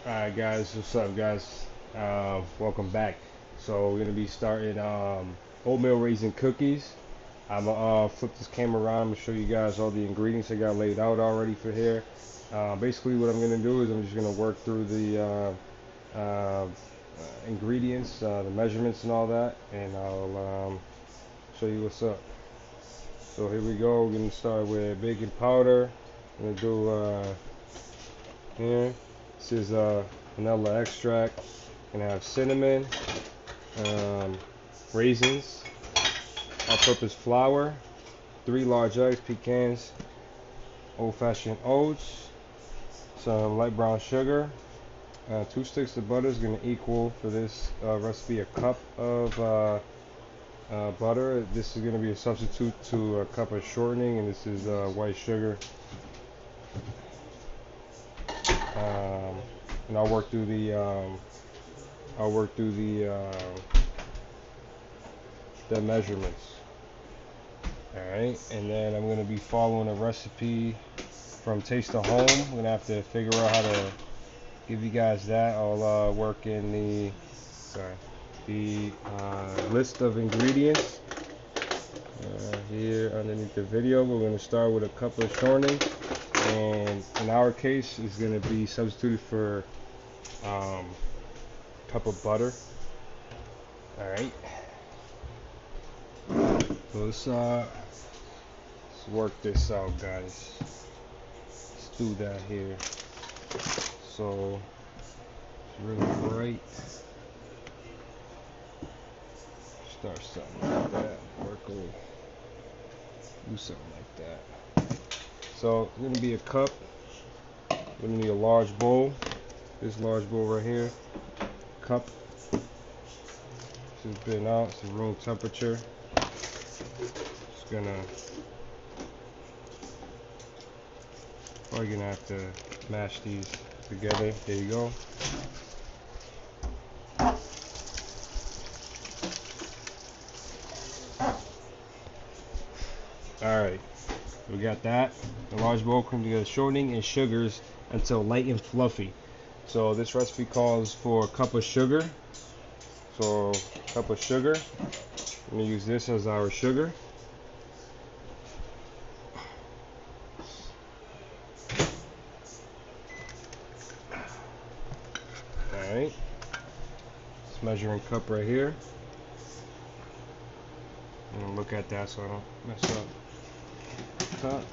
Alright guys, what's up guys? Welcome back. So we're gonna be starting oatmeal raisin cookies. I'm gonna flip this camera around. I'm gonna show you guys all the ingredients I got laid out already for here. Basically what I'm gonna do is I'm just gonna work through the ingredients, the measurements and all that, and I'll show you what's up. So here we go. We're gonna start with baking powder. I'm gonna do here. This is vanilla extract. Gonna have cinnamon, um, raisins, all-purpose flour, 3 large eggs, pecans, old-fashioned oats, some light brown sugar. 2 sticks of butter is gonna equal for this recipe a cup of butter. This is gonna be a substitute to a cup of shortening, and this is white sugar. Um, and I'll work through the measurements. Alright, and then I'm gonna be following a recipe from Taste of Home. I'm gonna have to figure out how to give you guys that. I'll work in the list of ingredients here underneath the video. We're gonna start with a cup of shortening, and in our case, it's gonna be substituted for a cup of butter. Alright. So let's work this out, guys. Let's do that here. So it's really bright. Start something like that. Work a little. Do something like that. So it's gonna be a cup. We're gonna need a large bowl. This large bowl right here. Cup. This has been out. It's room temperature. Just probably gonna have to mash these together. There you go. Alright, we got that. The large bowl comes together shortening and sugars until light and fluffy. So this recipe calls for a cup of sugar. So cup of sugar. I'm gonna use this as our sugar. Alright. This measuring cup right here. I'm gonna look at that so I don't mess up the top.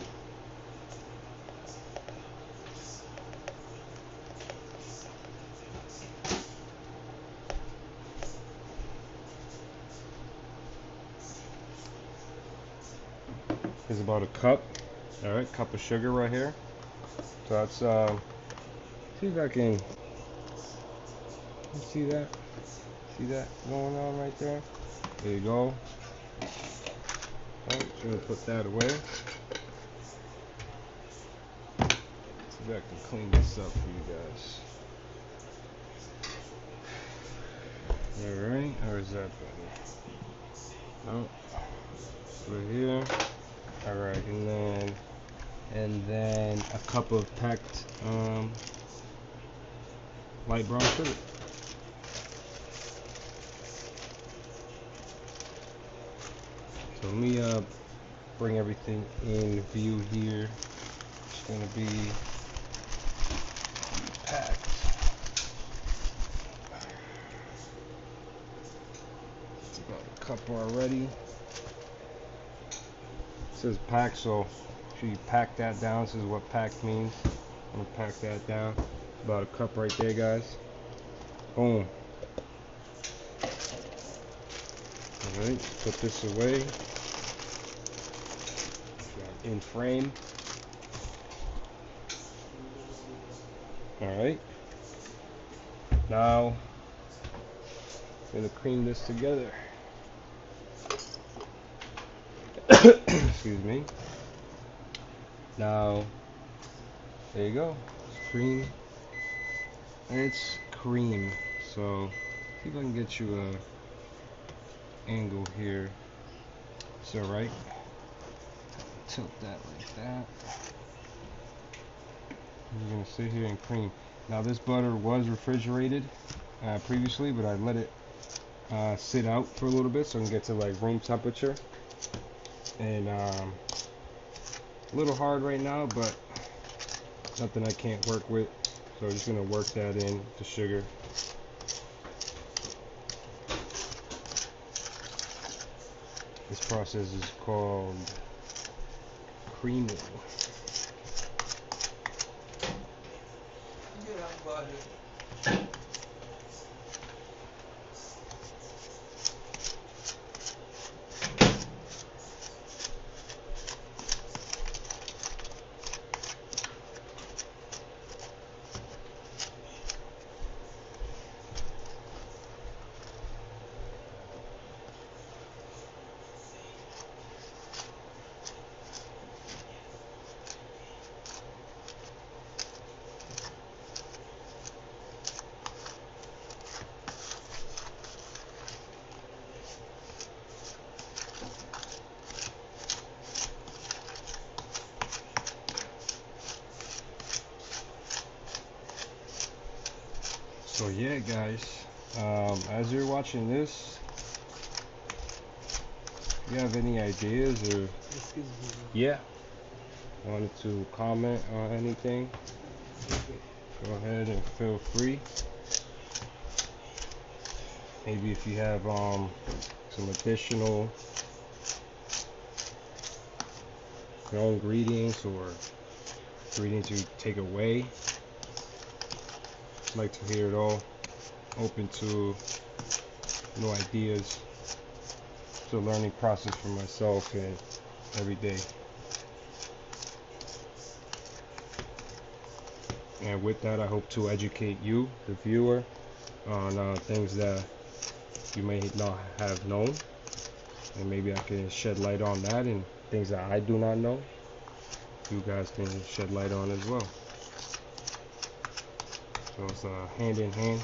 Is about a cup. Alright, cup of sugar right here. So that's see if I can see that. See that going on right there? There you go. Alright, just gonna put that away. See if I can clean this up for you guys. Alright, or is that better? Oh, right here. Alright, and then a cup of packed light brown sugar. So let me bring everything in view here. It's gonna be packed. It's about a cup already. It says pack, so you pack that down. This is what packed means. I'm gonna pack that down. About a cup right there, guys. Boom. Alright, put this away. In frame. Alright. Now, I'm gonna cream this together. Excuse me. Now, there you go. It's cream. And it's cream. So, see if I can get you a angle here. It's alright. Tilt that like that. You're gonna sit here and cream. Now this butter was refrigerated previously, but I let it sit out for a little bit so I can get to like room temperature. And a little hard right now, but nothing I can't work with. So I'm just gonna work that in the sugar. This process is called creaming. So yeah, guys, as you're watching this, if you have any ideas or wanted to comment on anything, go ahead and feel free. Maybe if you have some additional ingredients or ingredients you take away, I'd like to hear it all. Open to new ideas. It's a learning process for myself and every day. And with that, I hope to educate you, the viewer, on things that you may not have known, and maybe I can shed light on that, and things that I do not know, you guys can shed light on as well. So it's hand in hand.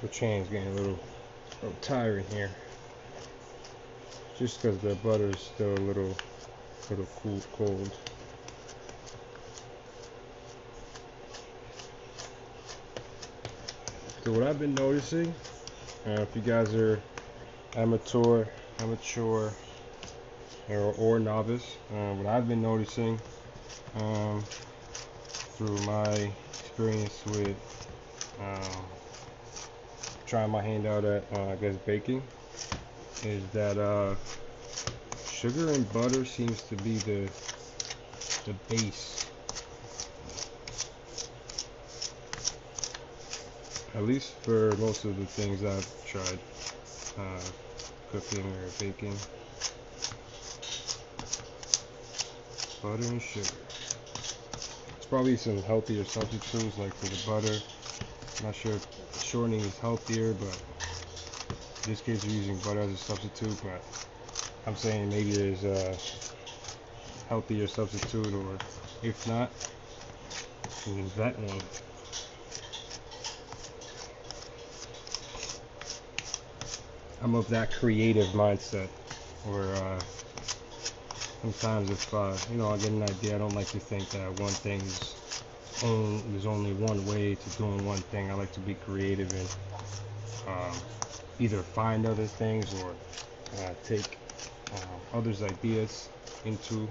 The chain's getting a little tiring here, just because the butter is still a little cold. So what I've been noticing, if you guys are amateur or novice, what I've been noticing through my experience with trying my hand out at I guess baking, is that sugar and butter seems to be the base, at least for most of the things I've tried cooking or baking. Butter and sugar. There's probably some healthier substitutes, like for the butter. I'm not sure if shortening is healthier, but in this case we're using butter as a substitute, but I'm saying maybe there's a healthier substitute, or if not, use that one. I'm of that creative mindset where sometimes if I get an idea, I don't like to think that one thing is there's only one way to doing one thing. I like to be creative and either find other things or take others' ideas into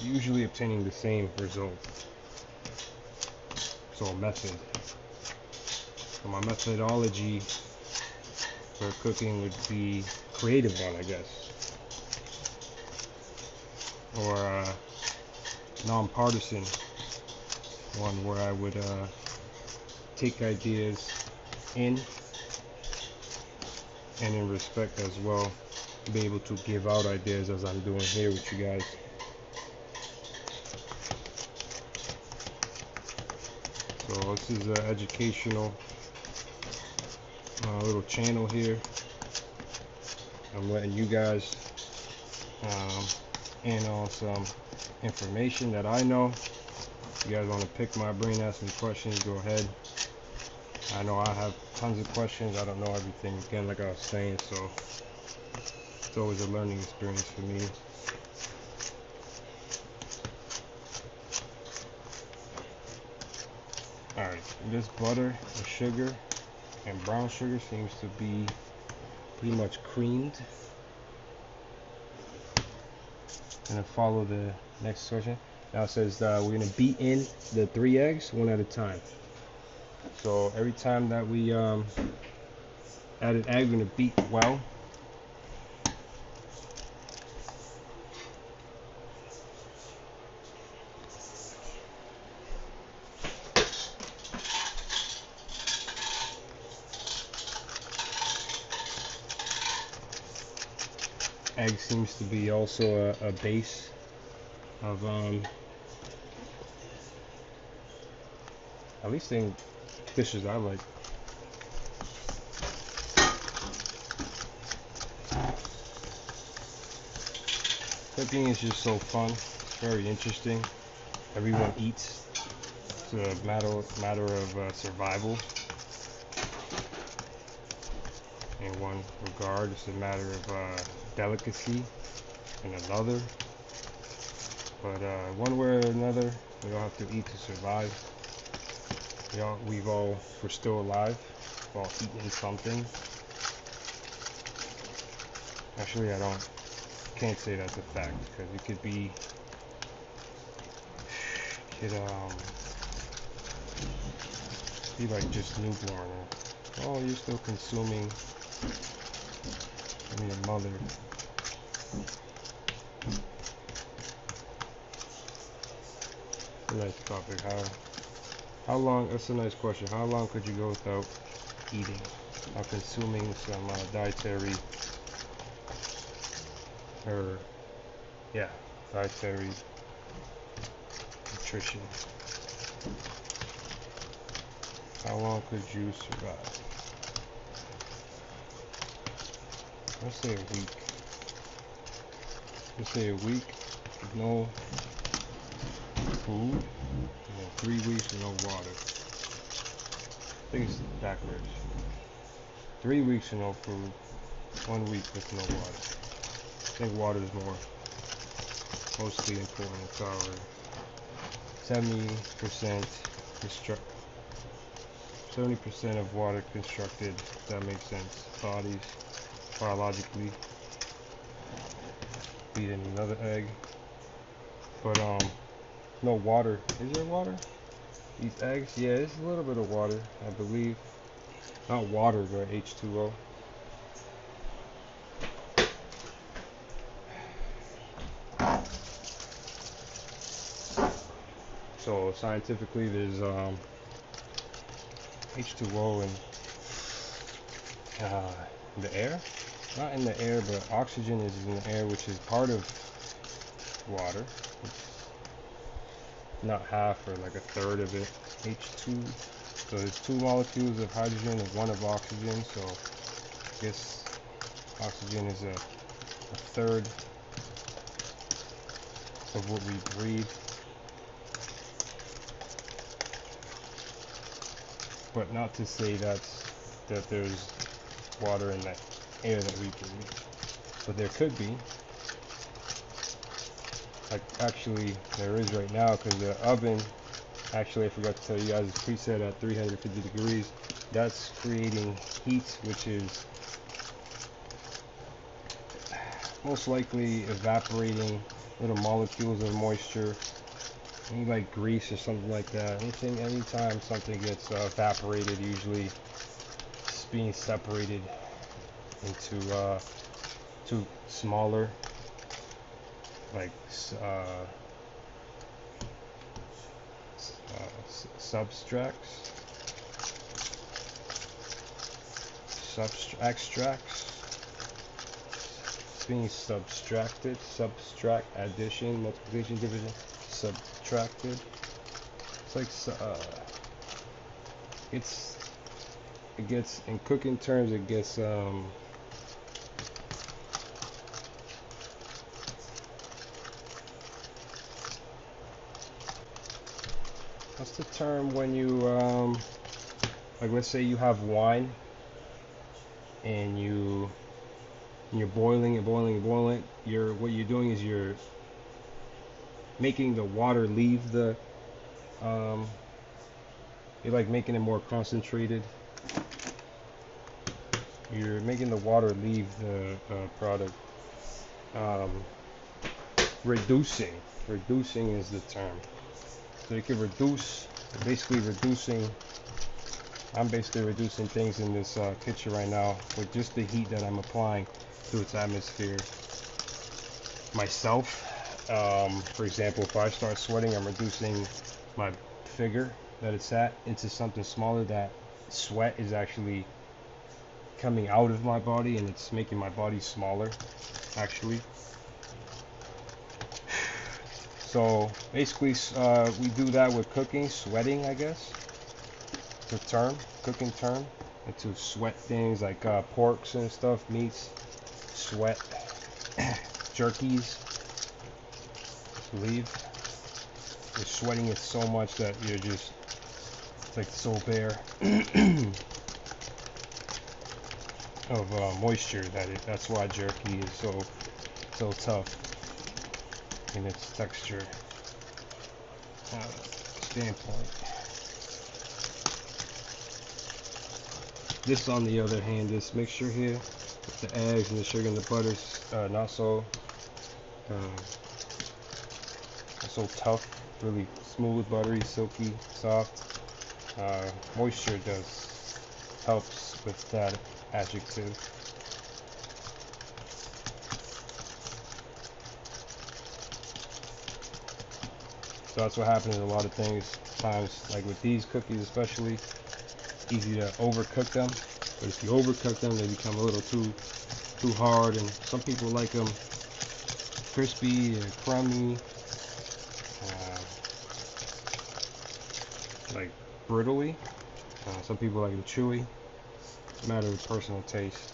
usually obtaining the same result. So a method. So my methodology for cooking would be creative one, I guess, or non-partisan. one where I would take ideas in and in respect as well, be able to give out ideas as I'm doing here with you guys. So this is an educational little channel here. I'm letting you guys in on some information that I know. If you guys want to pick my brain, ask me questions, go ahead. I know I have tons of questions. I don't know everything, again, like I was saying, so it's always a learning experience for me. Alright, this butter and sugar and brown sugar seems to be pretty much creamed. I'm gonna follow the next question. Now it says we're gonna beat in the 3 eggs one at a time. So every time that we add an egg, we're gonna beat well. Egg seems to be also a base of at least in dishes I like. Cooking is just so fun. It's very interesting. Everyone eats. It's a matter of survival. In one regard, it's a matter of delicacy in another. But one way or another, we all have to eat to survive. We're still alive, we're all eating something. Actually, can't say that's a fact, because you could be like just newborn, or oh, you're still consuming from your mother. Nice topic. How long? That's a nice question. How long could you go without eating or consuming some dietary nutrition? How long could you survive? Let's say a week. Let's say a week with no food, and then 3 weeks with no water. I think it's backwards. 3 weeks with no food, 1 week with no water. I think water is mostly important. It's our 70% of water constructed, if that makes sense, bodies, biologically. Beat in another egg. But no water. Is there water? These eggs? Yeah, there's a little bit of water, I believe. Not water, but H2O. So scientifically, there's H2O in the air. Not in the air, but oxygen is in the air, which is part of water. Not half, or like a third of it. H2. So there's 2 molecules of hydrogen and 1 of oxygen. So I guess oxygen is a third of what we breathe. But not to say that there's water in the air that we breathe. But there could be. Like, actually, there is right now, because the oven, actually, I forgot to tell you guys, it's preset at 350 degrees. That's creating heat, which is most likely evaporating little molecules of moisture. Any like grease or something like that. Anytime something gets evaporated, usually it's being separated into two smaller, like subtracts, extracts. It's being subtracted, subtract, addition, multiplication, division, subtracted. It's like it gets in cooking terms. It gets what's the term when you like, let's say you have wine and you're boiling and boiling and boiling. What you're doing is you're making the water leave the you're like making it more concentrated. You're making the water leave the product. Reducing is the term. So you can reduce, basically reducing. I'm basically reducing things in this kitchen right now with just the heat that I'm applying to its atmosphere. Myself, for example, if I start sweating, I'm reducing my figure that it's at into something smaller. That sweat is actually coming out of my body and it's making my body smaller, actually. So basically, we do that with cooking, sweating, I guess. The term, cooking term, and to sweat things like porks and stuff, meats, sweat, jerkies. I believe you're sweating it so much that you're just, it's like so bare of moisture that's why jerky is so tough in its texture standpoint. This, on the other hand, this mixture here with the eggs and the sugar and the butter, not so tough, really smooth, buttery, silky, soft. Moisture helps with that adjective. So that's what happens in a lot of things. Times, like with these cookies especially, easy to overcook them. But if you overcook them, they become a little too hard. And some people like them crispy and crummy, like brittly. Some people like them chewy. It's a matter of personal taste.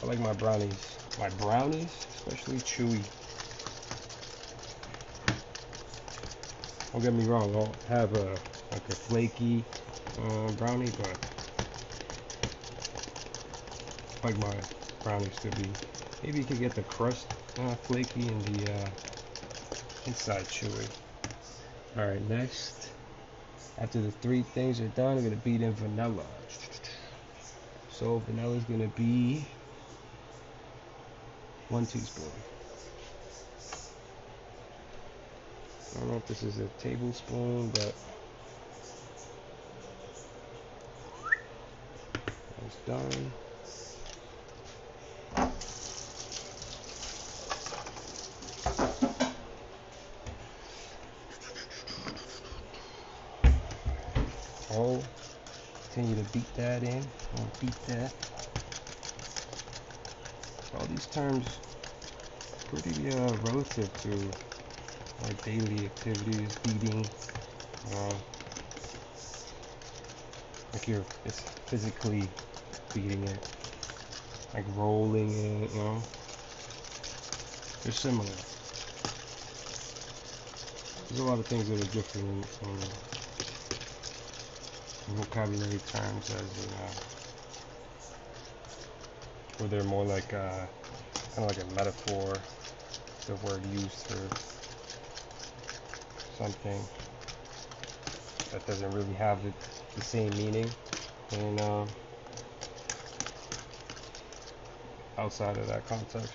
I like my brownies especially chewy. Don't get me wrong, I'll have like a flaky brownie, but I like my brownies to be, maybe you could get the crust flaky and the inside chewy. Alright, next, after the three things are done, I'm going to beat in vanilla. So vanilla is going to be 1 teaspoon. I don't know if this is a tablespoon, but it's done. Oh, continue to beat that in. I'll beat that. All these terms pretty relative to our daily activities, beating, like it's physically beating it, like rolling it, you know, they're similar. There's a lot of things that are different in vocabulary terms, as where they're more like kind of like a metaphor, the word used for something that doesn't really have the same meaning in outside of that context.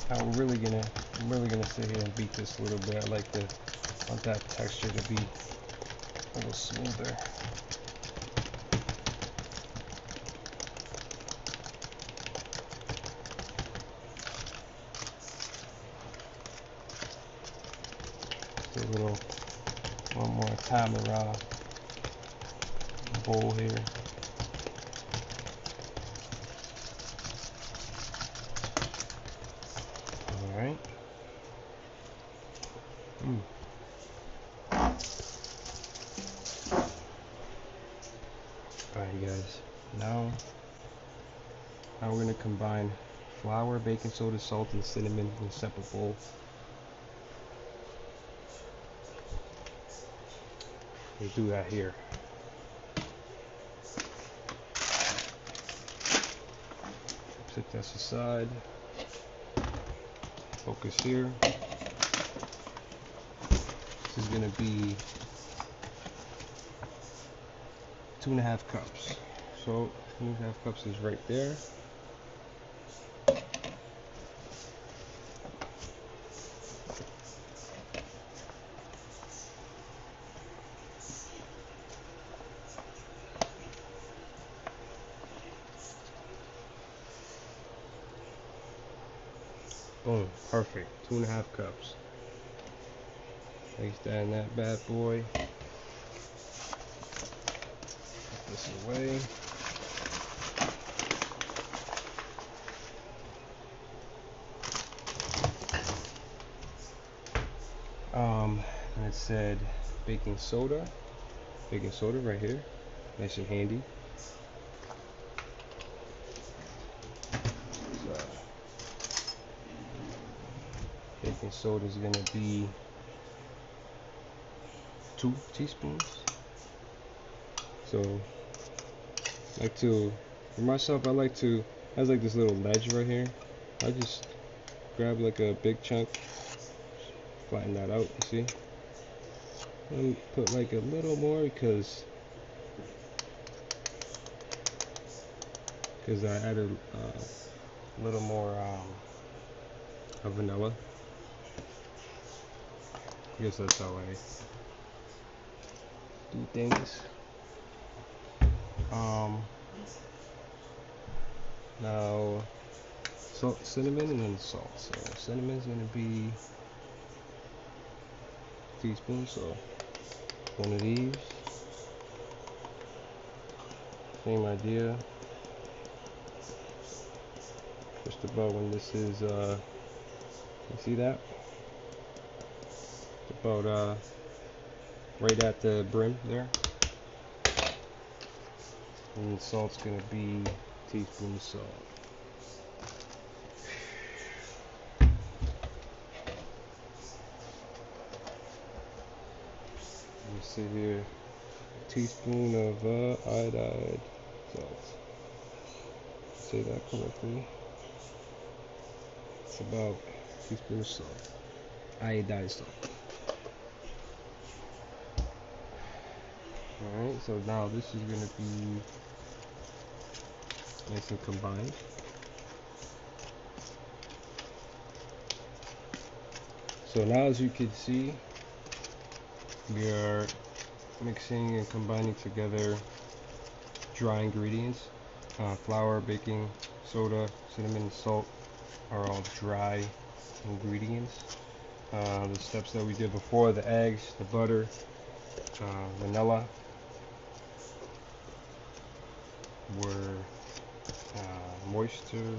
I'm really gonna sit here and beat this a little bit. I like to I want that texture to be a little smoother. Just a little, one more time around the bowl here. All right. Alright guys, now we're going to combine flour, baking soda, salt, and cinnamon in a separate bowl. We'll do that here. Set this aside. Focus here. This is going to be 2.5 cups. So 2.5 cups is right there. Boom, perfect. 2.5 cups. Place that in that bad boy. Put this away. And it said baking soda right here, nice and handy. So, baking soda is going to be 2 teaspoons. So, for myself, I like to, has like this little ledge right here. I just grab like a big chunk, flatten that out, you see? And put like a little more because I added a little more of vanilla. I guess that's how I do things. Now salt, cinnamon, and then salt. So cinnamon is going to be a teaspoon, so one of these. Same idea. Just about when this is, you see that? It's about right at the brim there. And salt's going to be a teaspoon of salt. You see here, a teaspoon of iodide salt. Say that correctly. It's about a teaspoon of salt. Iodide salt. Alright, so now this is going to be nice and combined. So now, as you can see, we are mixing and combining together dry ingredients. Flour, baking soda, cinnamon, and salt are all dry ingredients. The steps that we did before, the eggs, the butter, vanilla, were moisture,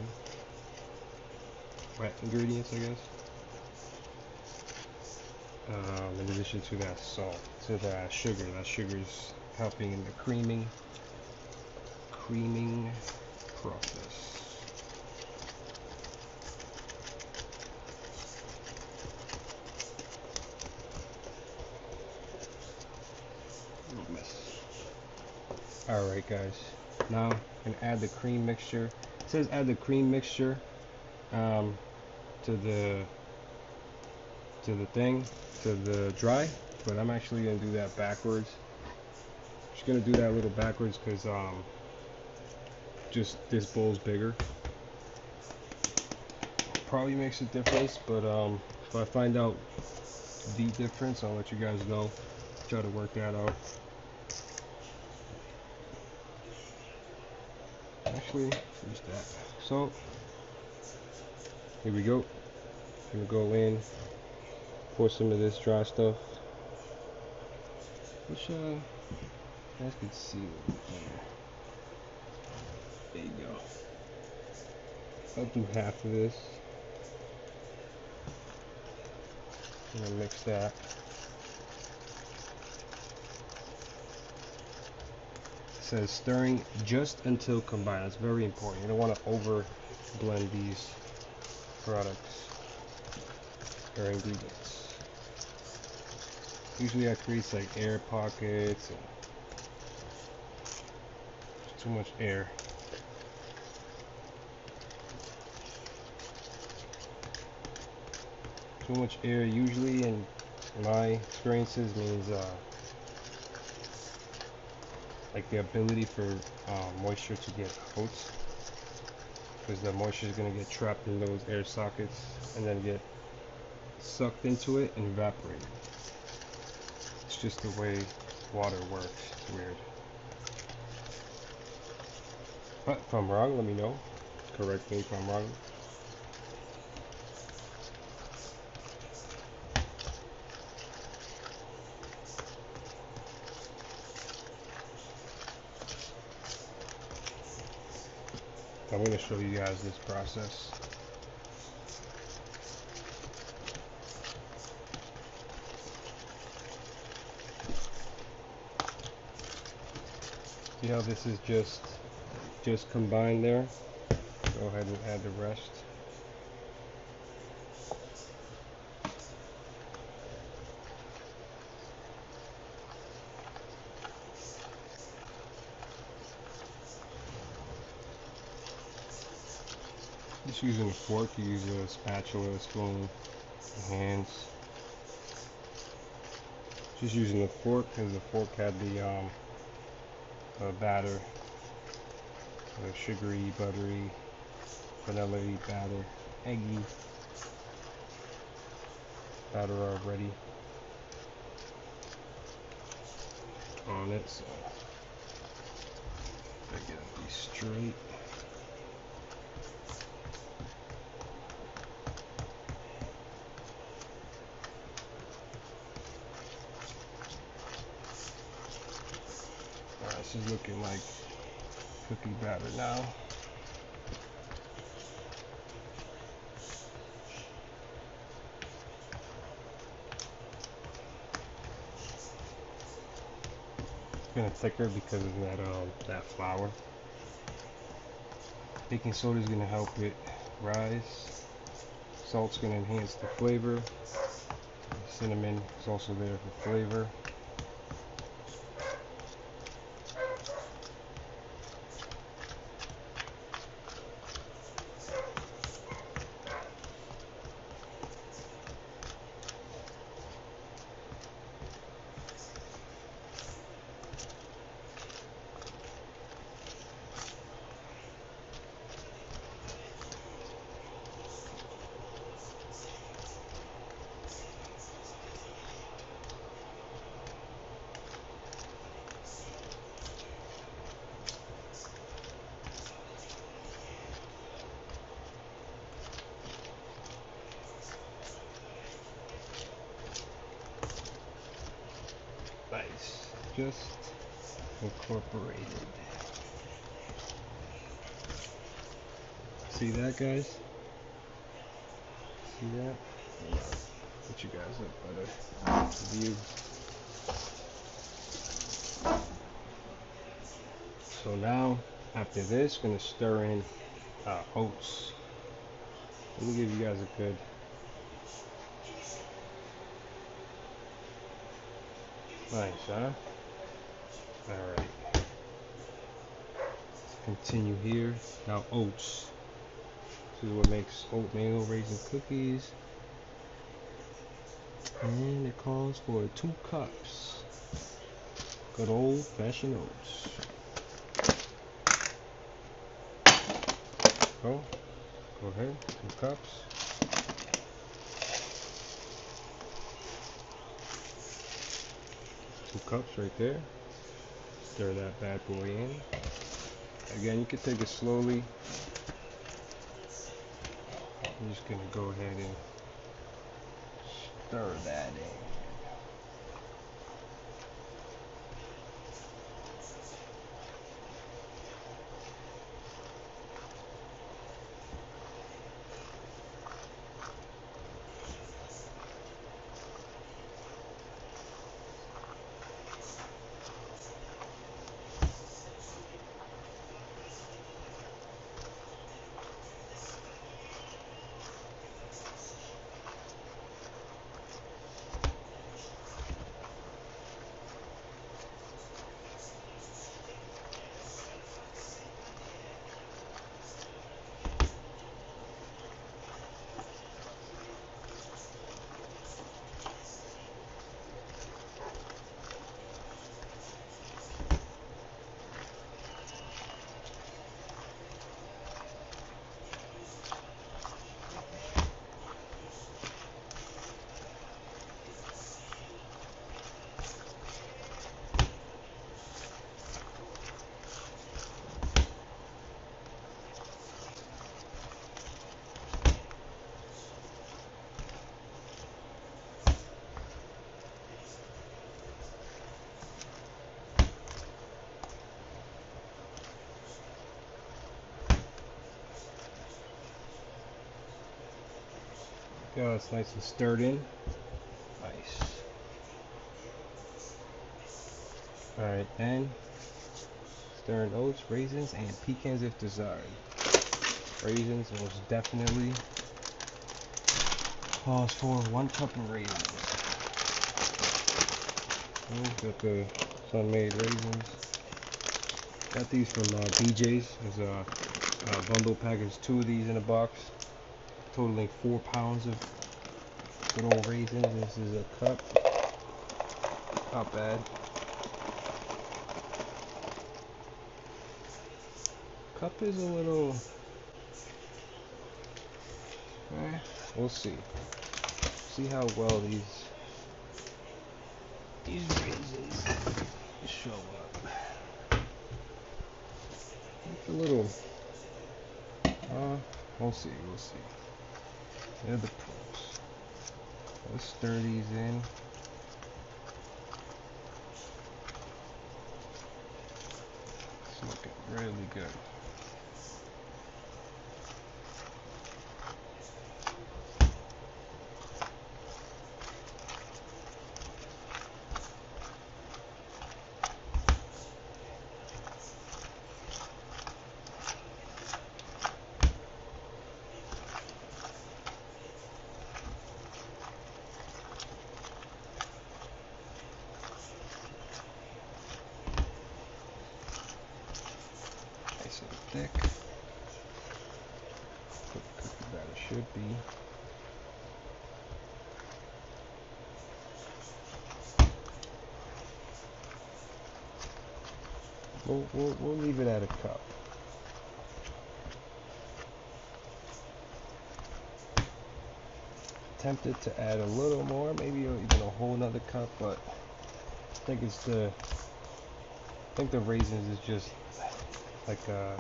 wet ingredients, I guess. In addition to that salt, to that sugar. That sugar is helping in the creaming process. Alright guys, now I'm going to add the cream mixture. It says add the cream mixture to the dry, but I'm actually going to do that backwards. Just going to do that a little backwards because just this bowl's bigger. Probably makes a difference, but if I find out the difference. I'll let you guys know. Try to work that out. Actually, use that. So here we go. Gonna go in, pour some of this dry stuff, which you guys can see a little bit better. There you go. I'll do half of this. I'm gonna mix that. It says stirring just until combined. That's very important. You don't want to over blend these products or ingredients. Usually that creates like air pockets and too much air. Too much air usually in my experiences means like the ability for moisture to get out, because the moisture is going to get trapped in those air sockets and then get sucked into it and evaporated. It's just the way water works. It's weird. But if I'm wrong, let me know. Correct me if I'm wrong. I'm going to show you guys this process. See how this is just combined there? Go ahead and add the rest. Just using a fork, you use a spatula, a spoon, hands. Just using the fork because the fork had the batter, the sugary, buttery, vanilla-y batter, eggy batter already on it, so I get it be straight. This is looking like cookie batter now. It's kind of thicker because of that flour. Baking soda is going to help it rise. Salt's going to enhance the flavor. Cinnamon is also there for flavor. Nice, just incorporated. See that, guys? See that? Put you guys up better view. So now, after this, I'm gonna stir in oats. Let me give you guys a good. Nice, huh? Alright. Continue here. Now oats. This is what makes oatmeal raisin cookies. And it calls for 2 cups. Good old fashioned oats. Go ahead, 2 cups. cups right there. Stir that bad boy in. Again, you can take it slowly. I'm just gonna go ahead and stir that in. Yeah, it's nice and stirred in. Nice. Alright, then stir in oats, raisins, and pecans if desired. Raisins most definitely calls for 1 cup of raisins. Got the sun-made raisins. Got these from BJ's. There's a bundle package, 2 of these in a box, totaling 4 pounds of good old raisins. This is a cup. Not bad. Cup is a little. We'll see. See how well these raisins show up. It's a little. We'll see. We'll see. They're the pros. Let's stir these in. It's looking really good. Nice and thick. Cookie batter should be. We'll leave it at a cup. Tempted to add a little more, maybe even a whole nother cup, but I think the raisins is just like I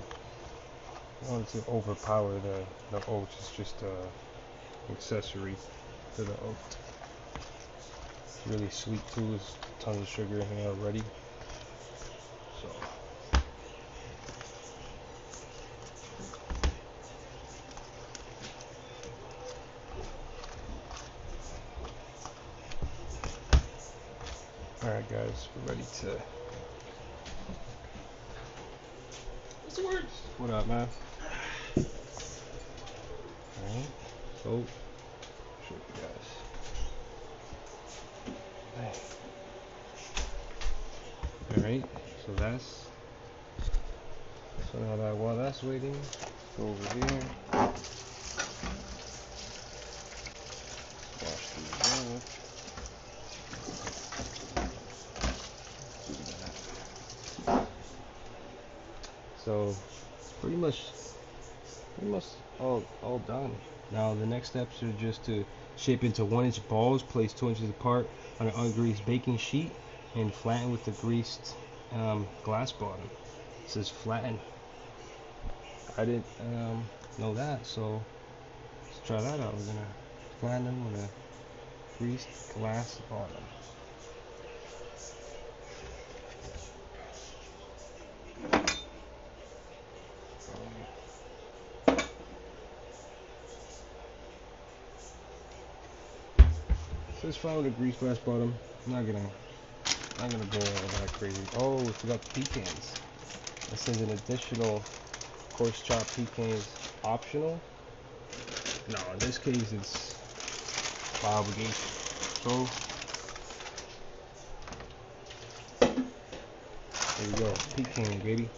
want to overpower the oats. It's just a accessory to the oat. It's really sweet too. There's tons of sugar in here already. So. Alright guys, we're ready to... What's the word? What up, man? Alright, so, show you guys. Alright, so that's... So now that while that's waiting, go over here. Wash these up. So pretty much all done. Now the next steps are just to shape into 1-inch balls, placed 2 inches apart on an ungreased baking sheet. and flatten with the greased glass bottom. It says flatten. I didn't know that, so let's try that out. We're gonna flatten them with a greased glass bottom. So let's flatten with a greased glass bottom. I'm not gonna go all that crazy. Oh, we forgot the pecans. This is an additional coarse chopped pecans optional. No, in this case it's by obligation. So there we go, pecan baby.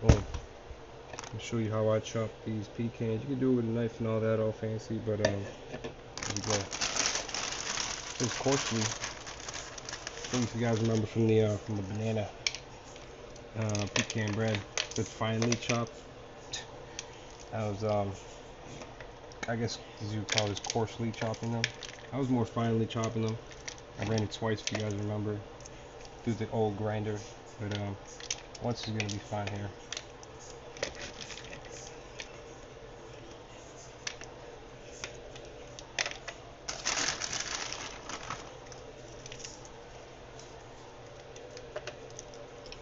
Boom. I'll show you how I chop these pecans. You can do it with a knife and all that, all fancy, but there we go. This is coarsely. I don't know if you guys remember from the banana pecan bread. It's finely chopped. That was I guess as you would call this coarsely chopping them. I was more finely chopping them. I ran it twice if you guys remember through the old grinder, but once is gonna be fine here.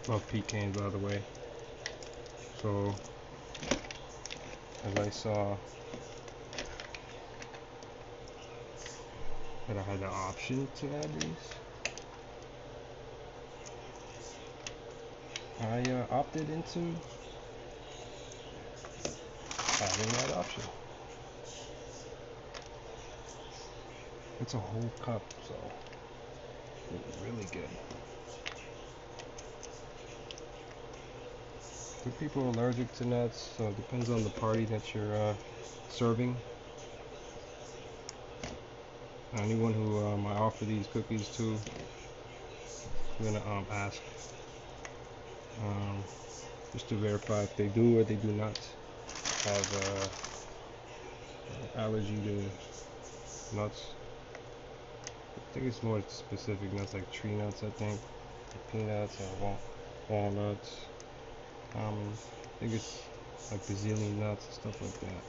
Love pecans, by the way. So as I saw that I had the option to add these, I opted into having that option. It's a whole cup, so it's really good. Some people are allergic to nuts, so it depends on the party that you're serving. Anyone who I offer these cookies to, I'm gonna ask just to verify if they do or they do not have allergy to nuts. I think it's more specific nuts like tree nuts, I think, or peanuts or walnuts. I think it's like Brazilian nuts and stuff like that.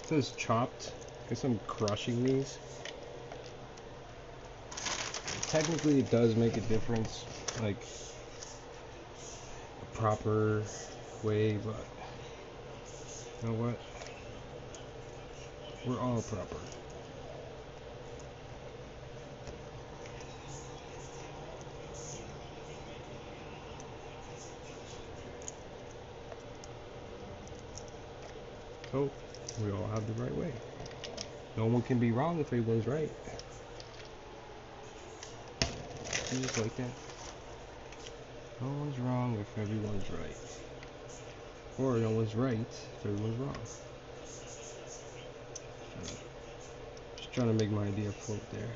It says chopped. I guess I'm crushing these. Technically it does make a difference, like a proper way, but you know what? We're all proper. So we all have the right way. No one can be wrong if everyone's right. Just like that. No one's wrong if everyone's right. Or no one's right if everyone's wrong. Just trying to make my idea float there.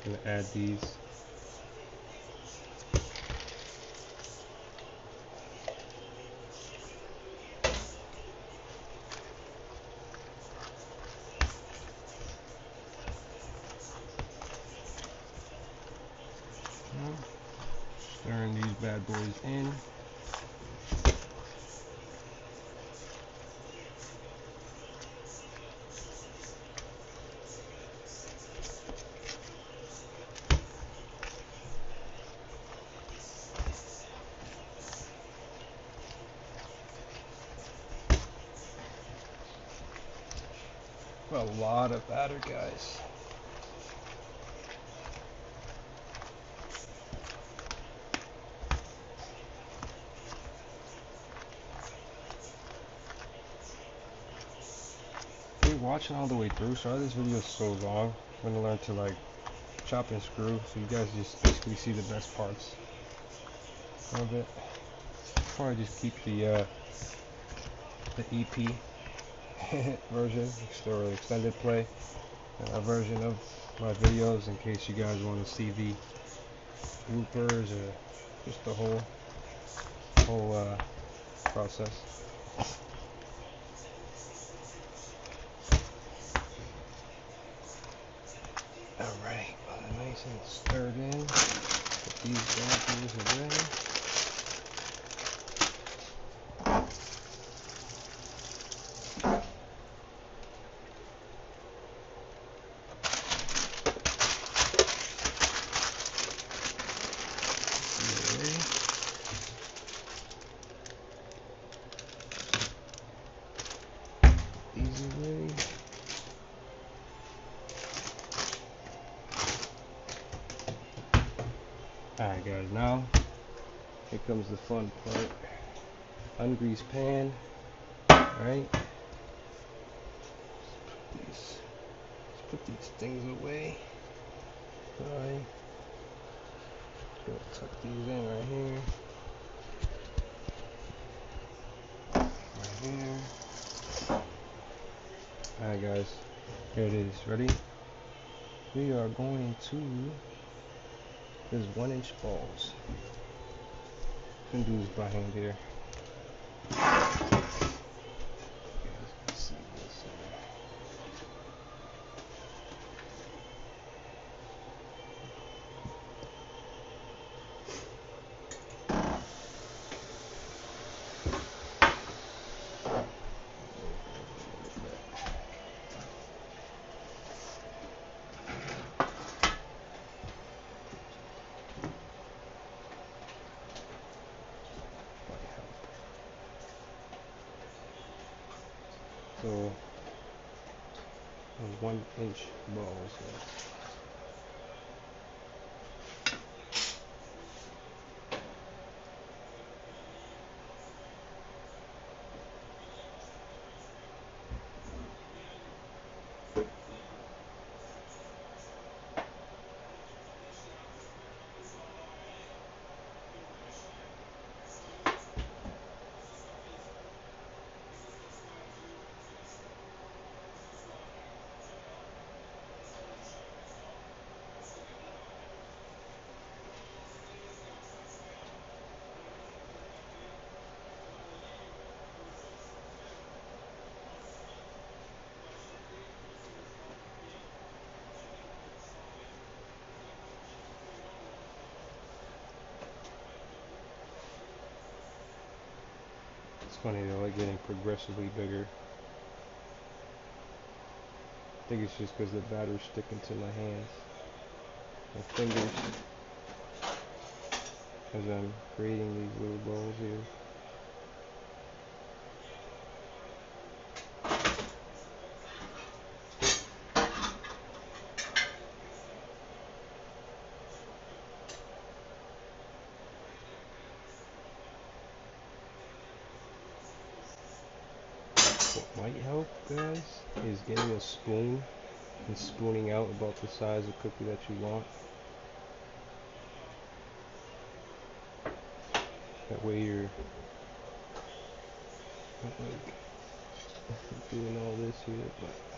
Gonna add these. Stirring these bad boys in. A lot of batter, guys. If you're watching all the way through, sorry this video is so long. I'm gonna learn to like chop and screw, so you guys just basically see the best parts of it. Probably just keep the EP version, still extended play version of my videos, in case you guys want to see the bloopers or just the whole process. Alright, nice and stirred in. Put these bad boys away. Alright guys, now here comes the fun part. Ungreased pan. Alright. Let's put these things away. Alright. Gonna tuck these in right here. Right here. Alright guys, here it is. Ready? We are going to there's 1-inch balls. I'm gonna do this by hand here. So 1-inch balls here. It's funny, they're like getting progressively bigger. I think it's just because the batter's sticking to my hands, my fingers, as I'm creating these little balls here. What might help, guys, is getting a spoon and spooning out about the size of cookie that you want. That way you're not like doing all this here, but